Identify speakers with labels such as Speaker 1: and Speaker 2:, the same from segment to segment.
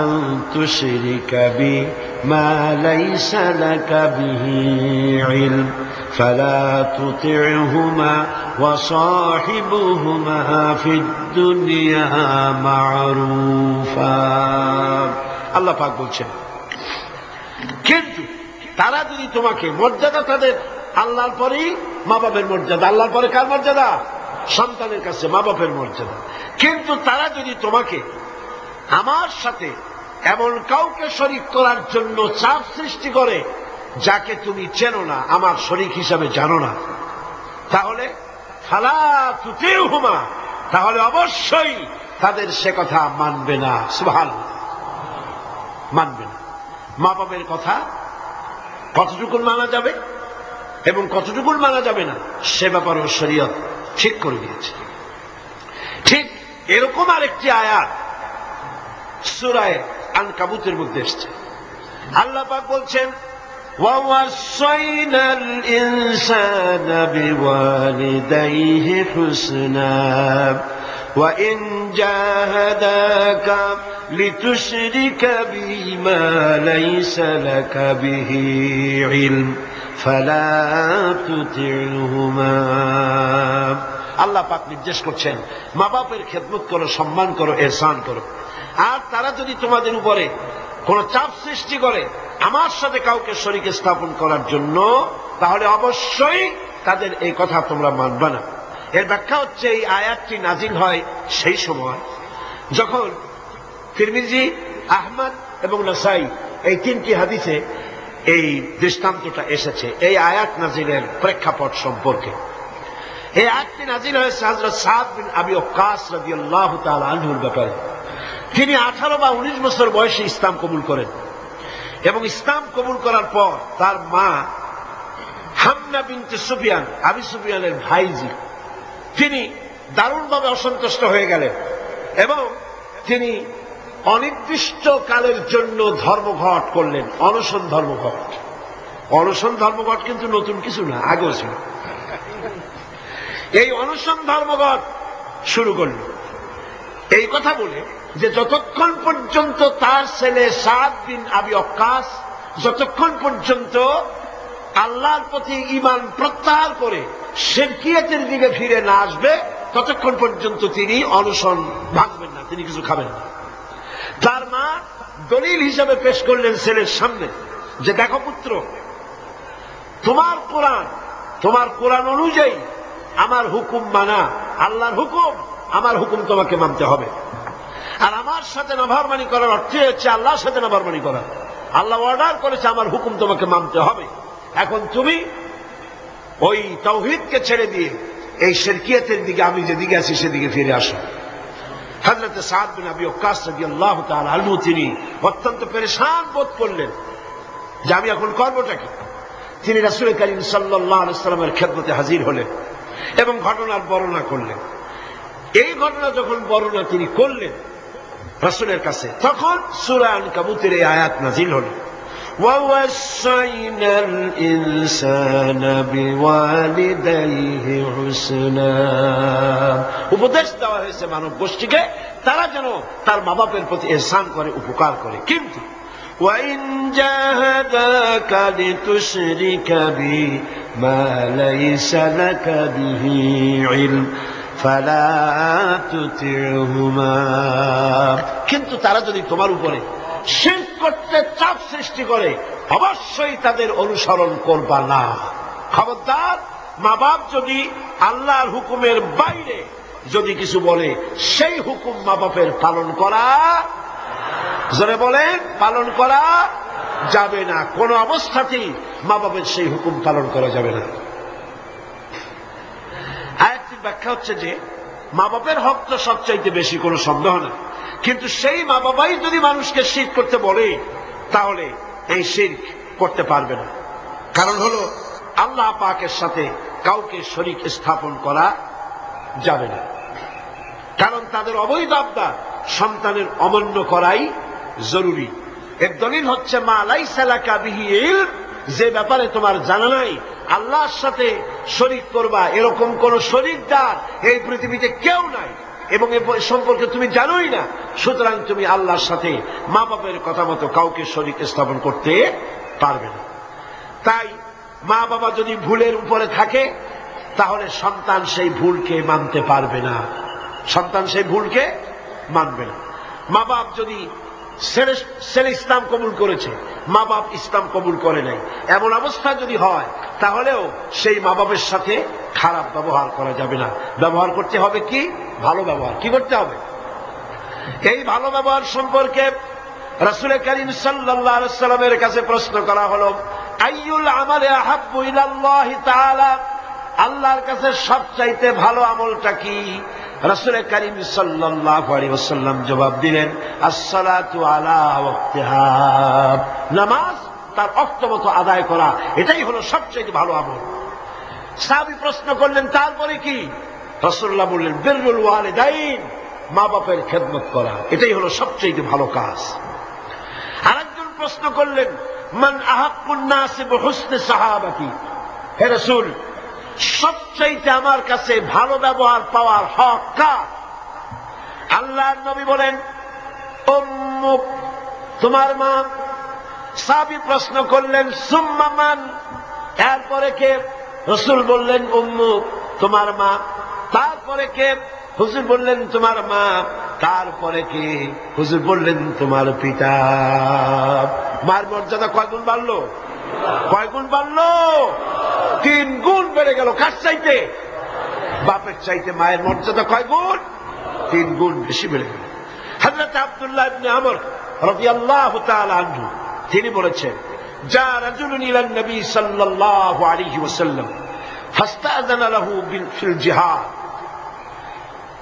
Speaker 1: أن تشرك بي ما ليس لك به علم فلا تطعهما وصاحبهما في الدنيا معروفا আল্লাহ পাক বলছেন, কিন্তু তারা যদি তোমাকে, মর্যাদা তাদের আল্লাহর পরেই মা বাপের মর্যাদা, আল্লাহর পরে কার মর্যাদা? সন্তানের কাছে মা বাপের মর্যাদা। কিন্তু তারা যদি তোমাকে আমার সাথে এমন কাউকে শরীক করার জন্য চাপ সৃষ্টি করে যাকে তুমি চেনো না, আমার শরীক হিসাবে জানো না, তাহলে ফালা তুতিউহুমা, তাহলে অবশ্যই তাদের সে কথা মানবে না। সুবহানাল্লাহ, মানবে না। মা বাপের কথা কতটুকু মানা যাবে এবং কতটুকু মানা যাবে না সে ব্যাপারেও শরীয়ত ঠিক করে দিয়েছে। ঠিক এরকম আরেকটি আয়াত সূরা আনকাবুতের মধ্যে এসেছে। আল্লাহ পাক বলছেন, وَوَصَّيْنَا الْإِنسَانَ بِوَالِدَيْهِ حُسْنًا وَإِنْ جَاهَدَاكَ لِتُشْرِكَ بِي مَا لَيْسَ لَكَ بِهِ عِلْمٌ فَلَا تُطِعْهُمَا। আল্লাহ পাক নির্দেশ করছেন, মা বাপের খেদমত করো, সম্মান করো, ইহসান করো। আর তারা যদি তোমাদের উপরে কোন চাপ সৃষ্টি করে আমার সাথে কাউকে শরীক স্থাপন করার জন্য, তাহলে অবশ্যই তাদের এই কথা তোমরা মানবে না। এর ব্যাখ্যা হচ্ছে, এই আয়াতটি নাজিল হয় সেই সময় যখন তিরমিজি, আহমদ এবং নাসাই এই তিনটি হাদিসে এই দৃষ্টান্তটা এসেছে এই আয়াত নাজিলের প্রেক্ষাপট সম্পর্কে। এই আয়াতটি নাজিল হয়েছে হযরত সাদ বিন আবি ওয়াক্কাস রাদিয়াল্লাহু তাআলা আনহুর ব্যাপারে। তিনি 18 বা 19 বছর বয়সে ইসলাম কবুল করেন এবং ইসলাম কবুল করার পর তার মা হামনা বিনতে সুফিয়ান, আবি সুফিয়ানের ভাইজি, তিনি দারুণভাবে অসন্তুষ্ট হয়ে গেলেন এবং তিনি অনির্দিষ্ট কালের জন্য ধর্মঘট করলেন, অনশন ধর্মঘট। অনশন ধর্মঘট কিন্তু নতুন কিছু না, আগেও ছিল। এই অনশন ধর্মঘট শুরু করল এই কথা বলে যে যতক্ষণ পর্যন্ত তার ছেলে সাদ বিন আবি ওয়াক্কাস যতক্ষণ পর্যন্ত আল্লাহর প্রতি ঈমান প্রত্যাহার করে শিরকিয়াতের দিকে ফিরে না আসবে ততক্ষণ পর্যন্ত তিনি অনশন ভাঙবেন না, তিনি কিছু খাবেন না। তার মা দলিল হিসাবে পেশ করলেন ছেলের সামনে যে, দেখো পুত্র, তোমার কোরআন অনুযায়ী আমার হুকুম মানা, আল্লাহর হুকুম, আমার হুকুম তোমাকে মানতে হবে। আর আমার সাথে নাফরমানি করার অর্থ হচ্ছে আল্লাহর সাথে নাফরমানি করা। আল্লাহ অর্ডার করেছে আমার হুকুম তোমাকে মানতে হবে। এখন তুমি ওই তাওহীদকে ছেড়ে দিয়ে এই শিরকিয়াতের দিকে, আমি যেদিকে আছি সেদিকে ফিরে আসো। হযরত সাদ বিন আবি ওয়াক্কাস রাদিয়াল্লাহু তাআলা আনহু তিনি অত্যন্ত পেরেশান বোধ করলেন যে আমি এখন করবটা কি। তিনি রাসূল করিম সাল্লাল্লাহু আলাইহি ওয়াসাল্লামের খেদমতে হাজির হলেন এবং ঘটনার বর্ণনা করলেন। এই ঘটনা যখন বর্ণনা তিনি করলেন রাসূলের কাছে, তখন সূরা আনকাবুতের এই আয়াত নাযিল হল, وَوَصَّيْنَا الْإِنسَانَ بِوَالِدَيْهِ حُسْنًا। উপদেশ দেওয়া হয়েছে মানব গোষ্ঠীকে তারা যেন তার মা বাপের প্রতি ইহসান করে, উপকার করে। কিন্তু وَإِنْ جَاهَدَاكَ لِتُشْرِكَ بِي مَا لَيْسَ لَكَ بِهِ عِلْمٌ فَلَا تُطِعْهُمَا। কিন্তু তারা যদি তোমার উপরে শিরক করতে চাপ সৃষ্টি করে অবশ্যই তাদের অনুসরণ করবা না। খবরদার, মা বাপ যদি আল্লাহর হুকুমের বাইরে যদি কিছু বলে সেই হুকুম মা বাপের পালন করা, জোরে বলেন, পালন করা যাবে না। কোন অবস্থাতেই মা বাপের সেই হুকুম পালন করা যাবে না। আয়াতটির ব্যাখ্যা হচ্ছে যে মা বাপের হক তো সবচাইতে বেশি, কোনো সন্দেহ না। কিন্তু সেই মা বাবাই যদি মানুষকে শিরক করতে বলে তাহলে এই শিরক করতে পারবে না। কারণ হলো আল্লাহ পাকের সাথে কাউকে শরীক স্থাপন করা যাবে না। কারণ তাদের অবৈধ আবদার সন্তানের অমান্য করাই জরুরি। এর দলিল হচ্ছে মা লাইসা লাকা বিহি ইলম, যে ব্যাপারে তোমার জানা নাই, আল্লাহর সাথে শরীক করবা এরকম কোন শরীকদার এই পৃথিবীতে কেউ নাই। এবং এ সম্পর্কে তুমি জানোই না, সুতরাং তুমি আল্লাহর সাথে মা বাবার কথা মতো কাউকে শরীক স্থাপন করতে পারবে না। তাই মা বাবা যদি ভুলের উপরে থাকে তাহলে সন্তান সেই ভুলকে মানতে পারবে না, সন্তান সেই ভুলকে মানবে না। মা বাপ যদি ছেলে ইসলাম কবুল করেছে, মা বাপ ইসলাম কবুল করে নাই, এমন অবস্থা যদি হয় তাহলেও সেই মা বাপের সাথে খারাপ ব্যবহার করা যাবে না। ব্যবহার করতে হবে কি? ভালো ব্যবহার। কি করতে হবে? এই ভালো ব্যবহার সম্পর্কে রাসূল করিম সাল্লাল্লাহু আলাইহি ওয়াসাল্লামের কাছে প্রশ্ন করা হলো, আইয়ুল আমালি আহাব্বু ইলাল্লাহি তাআলা, আল্লাহর কাছে সবচাইতে ভালো আমলটা কি? রাসূল করিম সাল্লাল্লাহু আলাইহি ওয়াসাল্লাম জবাব দিলেন, আস-সালাতু আলা ওয়াক্তিহা, নামাজ তার ওয়াক্ত মতো আদায় করা, এটাই হলো সবচেয়ে ভালো আমল। সাহাবী প্রশ্ন করলেন, তারপরে কি? রাসূলুল্লাহ বললেন, বিররুল ওয়ালিদাইন, মা বাপের খেদমত করা, এটাই হলো সবচেয়ে ভালো কাজ। আরেকজন প্রশ্ন করলেন, মান আহাক্কুন নাস বিহুসনি সাহাবাতি, হে রাসূল, সবচাইতে আমার কাছে ভালো ব্যবহার পাওয়ার হক কার? আল্লাহর নবী বলেন, উম্মুক, তোমার মা। সাহাবী প্রশ্ন করলেন, সুম্মা মান, এরপরে কে? রাসূল বললেন, উম্মুক, তোমার মা। তারপরে কে? হুজুর বললেন, তোমার মা। তারপরে কে? হুজুর বললেন, তোমার পিতা। মার মর্যাদা কয় গুণ বাড়লো? কয় গুণ বাড়লো? 3 গুণ বেড়ে গেল। কার চাইতে? বাপের চাইতে মায়ের মর্যাদা কয় গুণ? 3 গুণ বেশি বেড়ে গেল। হযরত আব্দুল্লাহ ইবনে আমর রাদিয়াল্লাহু তাআলা আনহু তিনি বলেছেন, যা রাজুলুন ইলান নবী সাল্লাল্লাহু আলাইহি ওয়াসাল্লাম ফাস্তাযানা লাহু ফিল জিহাদ।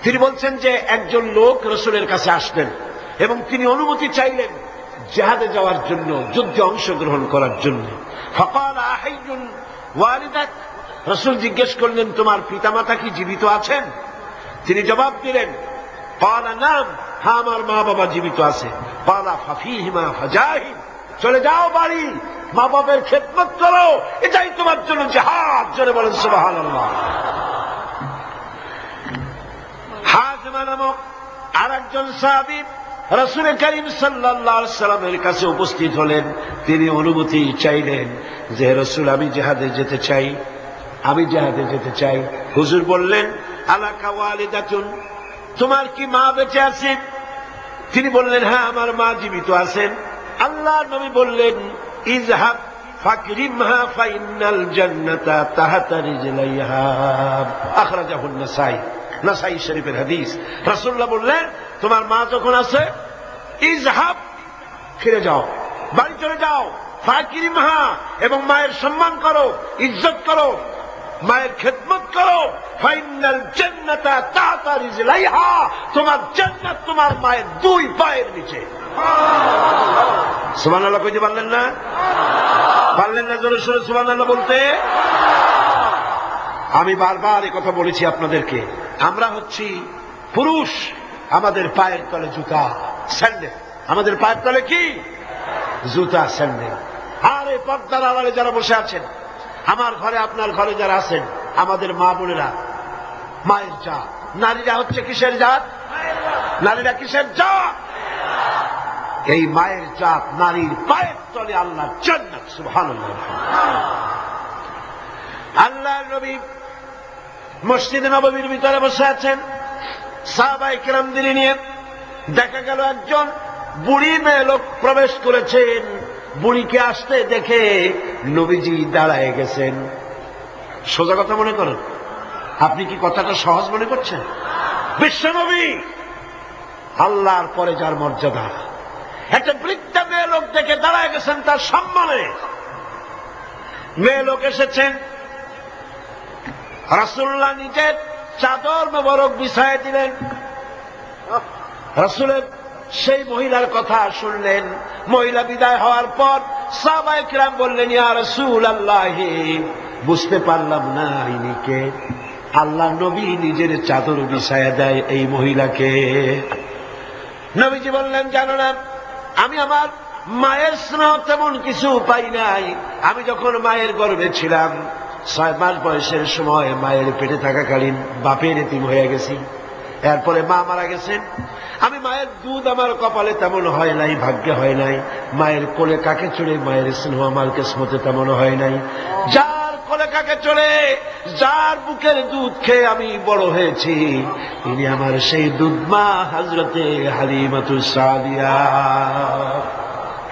Speaker 1: তিনি বলছেন যে একজন লোক রাসূলের কাছে আসলেন এবং তিনি অনুমতি চাইলেন জিহাদে যাওয়ার জন্য, যুদ্ধে অংশগ্রহণ করার জন্য। ফাকালা আহাইয়ুন ওয়ালিদাক, রাসূল জিজ্ঞেস করলেন, তোমার পিতামাতা কি জীবিত আছেন? তিনি জবাব দিলেন, ক্বালা নাম, হ্যাঁ আমার মা বাবা জীবিত আছে। ক্বালা ফাফিহিমা ফাজাহিদ, চলে যাও বাড়ি, মা বাবার খেদমত করো, এটাই তোমার জন্য জিহাদ। জোরে বলেন সুবহানাল্লাহ। হাজমা নামক আর একজন সাহাবী রাসূল করিম সাল্লাল্লাহু আলাইহি ওয়াসাল্লামের কাছে উপস্থিত হলেন। তিনি অনুমতি চাইলেন যে রাসূল, আমি জিহাদে যেতে চাই, আমি জিহাদে যেতে চাই। হুজুর বললেন, আলাকা ওয়ালিদাতুন, তোমার কি মা বেঁচে আছে? তিনি বললেন, হ্যাঁ আমার মা জীবিত আছেন। আল্লাহর নবী বললেন, ইযহাব ফাকরিমহা ফাইন্নাল জান্নাতা তাহতা রিজলাইহা, আখরাজাহুন নাসাই, নাসাই শরীফের হাদিস। রাসূলুল্লাহ বললেন, তোমার মা যখন আছে, ইযহাব, ফিরে যাও, বাড়ি চলে যাও, ফাকরিমহা, এবং মায়ের সম্মান করো, ইজ্জত করো, মায়ের খেদমত করো, ফাইনাল জান্নাতা তাহতা রিজলাইহা, তোমার জান্নাত তোমার মায়ের 2 পায়ের নিচে। সুবহানাল্লাহ কইতে পারলেন না? পারলেন না জোরে সোরে সুবহানাল্লাহ বলতে? আমি বারবার এই কথা বলেছি আপনাদেরকে, আমরা হচ্ছি পুরুষ, আমাদের পায়ের তলে জুতা, স্যান্ডেল। আমাদের পায়ের তলে কি? জুতা, স্যান্ডেল। আর এই পর্দার আড়ালে যারা বসে আছেন, আমার ঘরে আপনার ঘরে যারা আছেন, আমাদের মা বোনেরা মায়ের জাত। নারীরা হচ্ছে কিসের জাত? নারীরা কিসের জাত? এই মায়ের জাত নারীর পায়ের তলে আল্লাহর জান্নাত। সুবহানাল্লাহ। আল্লাহর নবী মসজিদে নববীর ভিতরে বসে আছেন, সাহাবায়ে কেরামদের নিয়ে। দেখা গেল একজন বুড়ি মেয়ে লোক প্রবেশ করেছেন। বুড়িকে আসতে দেখে নবীজি দাঁড়ায় গেছেন। সোজা কথা মনে করেন? আপনি কি কথাটা সহজ মনে করছেন? বিশ্বনবী, আল্লাহর পরে যার মর্যাদা, একটা বৃদ্ধা মেয়ে লোক দেখে দাঁড়ায় গেছেন তার সম্মানে। মেয়ে লোক এসেছেন, রাসূলুল্লাহ নিজের চাদর মোবারক বিছায় দিলেন। রাসূলের সেই মহিলার কথা শুনলেন। মহিলা বিদায় হওয়ার পর সাহাবায়ে কিরাম বললেন, ইয়া রাসূলুল্লাহ, বুঝতে পারলাম না ইনি কে। আল্লাহ নবী নিজের চাদর বিছায়া দেয় এই মহিলাকে। নবীজি বললেন, জানো না, আমি আমার মায়ের স্নেহ তেমন কিছু পাই নাই। আমি যখন মায়ের গর্ভে ছিলাম, 6 মাস বয়সের সময় মায়ের পেটে থাকাকালীন বাপের এতিম হয়ে গেছি। এরপরে মা মারা গেছেন। আমি মায়ের দুধ আমার কপালে তেমন হয় নাই, ভাগ্যে হয় নাই। মায়ের কোলে কাকে চড়ে মায়ের স্নেহ আমার কিসমতে তেমন হয় নাই। যার কোলে কাকে চড়ে, যার বুকের দুধ খেয়ে আমি বড় হয়েছি, তিনি আমার সেই দুধ মা হযরতে হালিমাতুস সাদিয়া,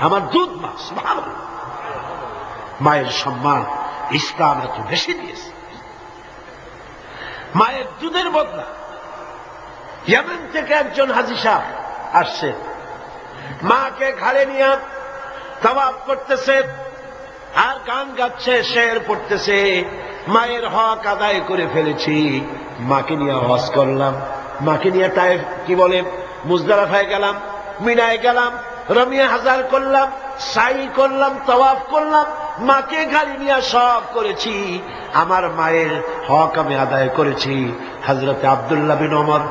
Speaker 1: আমার দুধ মা। সুবহানাল্লাহ। মায়ের সম্মান ইসলাম এত বেশি দিয়েছে। মায়ের দুধের বদলা ইয়েমেন থেকে একজন হাজী সাহেব আসছে, মাকে ঘাড়ে নিয়ে তাওয়াফ করতেছে আর গান গাচ্ছে, শের পড়তেছে, মায়ের হক আদায় করে ফেলেছি, মাকে নিয়ে হজ করলাম, মাকে নিয়ে তায়েফ কি বলে মুজদালিফায় গেলাম, মিনায় গেলাম, রমিয়া হাজার করলাম, সাই করলাম, তাওয়াফ করলাম, মাকে গাড়ি নিয়ে সব করেছি, আমার মায়ের হক আমি আদায় করেছি। হযরতে আব্দুল্লাহ বিন ওমর